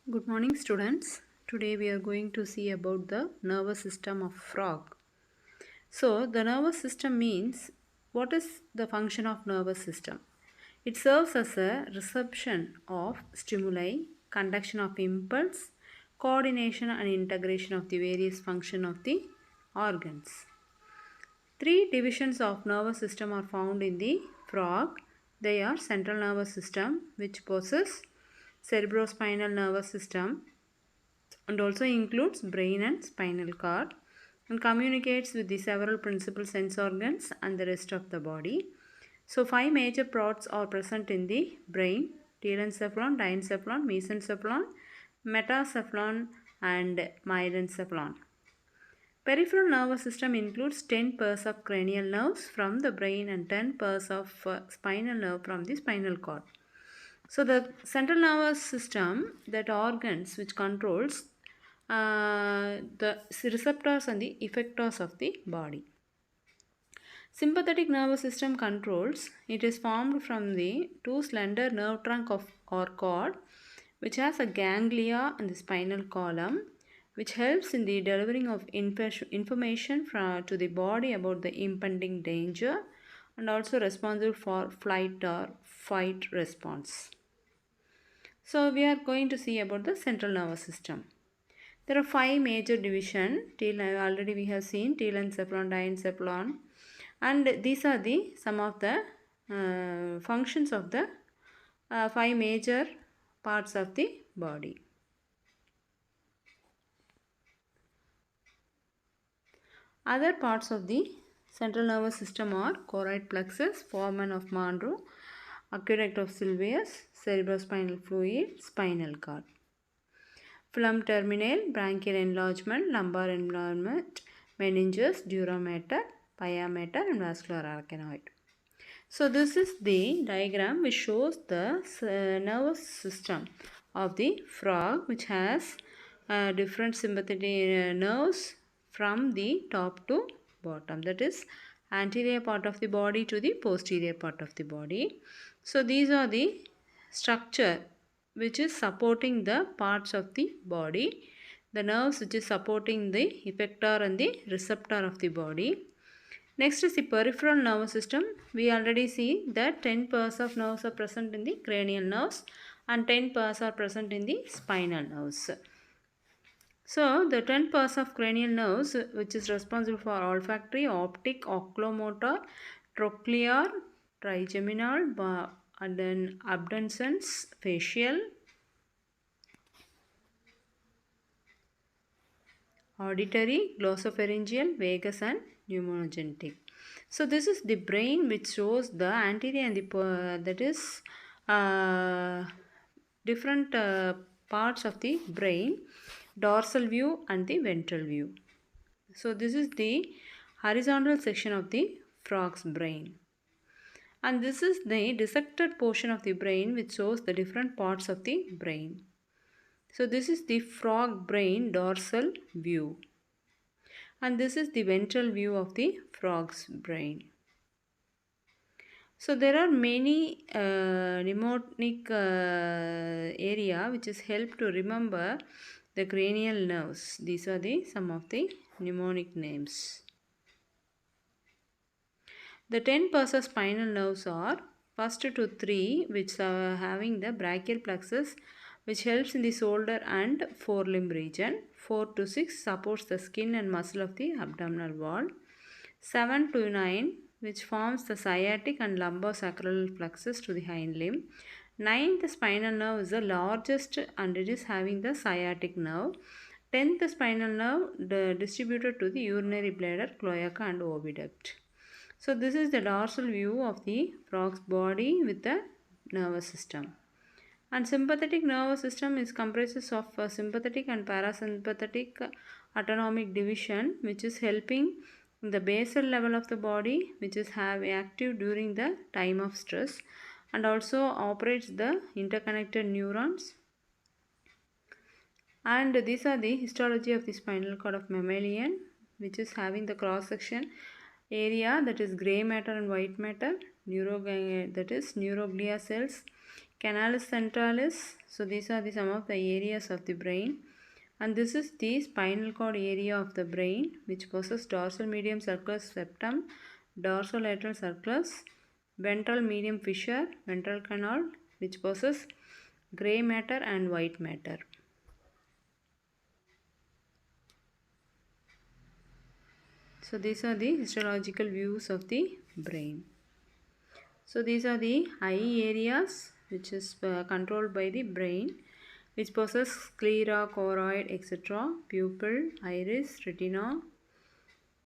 Good morning, students. Today we are going to see about the nervous system of frog. So, the nervous system means what is the function of nervous system? It serves as a reception of stimuli, conduction of impulse, coordination and integration of the various function of the organs. Three divisions of nervous system are found in the frog. They are central nervous system, which possesses cerebrospinal nervous system and also includes brain and spinal cord and communicates with the several principal sense organs and the rest of the body. So five major parts are present in the brain: telencephalon, diencephalon, mesencephalon, metacephalon and myelencephalon. Peripheral nervous system includes 10 pairs of cranial nerves from the brain and 10 pairs of spinal nerve from the spinal cord. So the central nervous system, that organs which controls the receptors and the effectors of the body. Sympathetic nervous system controls. It is formed from the two slender nerve trunk of or cord, which has a ganglia in the spinal column, which helps in the delivering of information to the body about the impending danger and also responsible for flight or fight response. So we are going to see about the central nervous system. There are five major divisions. Already we have seen telencephalon, diencephalon, and these are the some of the functions of the five major parts of the body. Other parts of the central nervous system are choroid plexus, foramen of Monro, aqueduct of Sylvius, cerebrospinal fluid, spinal cord. Phlegm terminal, branchial enlargement, lumbar enlargement, meninges, dura mater, pia mater and vascular arachnoid. So this is the diagram which shows the nervous system of the frog, which has different sympathetic nerves from the top to bottom, that is anterior part of the body to the posterior part of the body. So these are the structure which is supporting the parts of the body, the nerves which is supporting the effector and the receptor of the body. Next is the peripheral nervous system. We already see that 10 pairs of nerves are present in the cranial nerves and 10 pairs are present in the spinal nerves. So the 10 pairs of cranial nerves, which is responsible for olfactory, optic, oculomotor, trochlear, trigeminal, and then abducens, facial, auditory, glossopharyngeal, vagus and pneumogenetic. So this is the brain which shows the anterior and the that is different parts of the brain, dorsal view and the ventral view. So this is the horizontal section of the frog's brain. And this is the dissected portion of the brain which shows the different parts of the brain. So this is the frog brain dorsal view. And this is the ventral view of the frog's brain. So there are many mnemonic area which is help to remember the cranial nerves. These are the some of the mnemonic names. The 10 pairs of spinal nerves are first to 3, which are having the brachial plexus, which helps in the shoulder and forelimb region. 4 to 6 supports the skin and muscle of the abdominal wall. 7 to 9, which forms the sciatic and lumbosacral plexus to the hind limb. 9th spinal nerve is the largest and it is having the sciatic nerve. 10th spinal nerve distributed to the urinary bladder, cloaca and oviduct. So this is the dorsal view of the frog's body with the nervous system. And sympathetic nervous system is comprises of sympathetic and parasympathetic autonomic division, which is helping the basal level of the body, which is active during the time of stress and also operates the interconnected neurons. And these are the histology of the spinal cord of mammalian, which is having the cross section area, that is gray matter and white matter, that is neuroglia cells, Canalis centralis. So these are some of the areas of the brain. And this is the spinal cord area of the brain, which possesses dorsal medium circular septum, dorsolateral sulcus, ventral medium fissure, ventral canal, which possesses gray matter and white matter. So these are the histological views of the brain. So these are the eye areas which is controlled by the brain, which possess sclera, choroid, etc., pupil, iris, retina,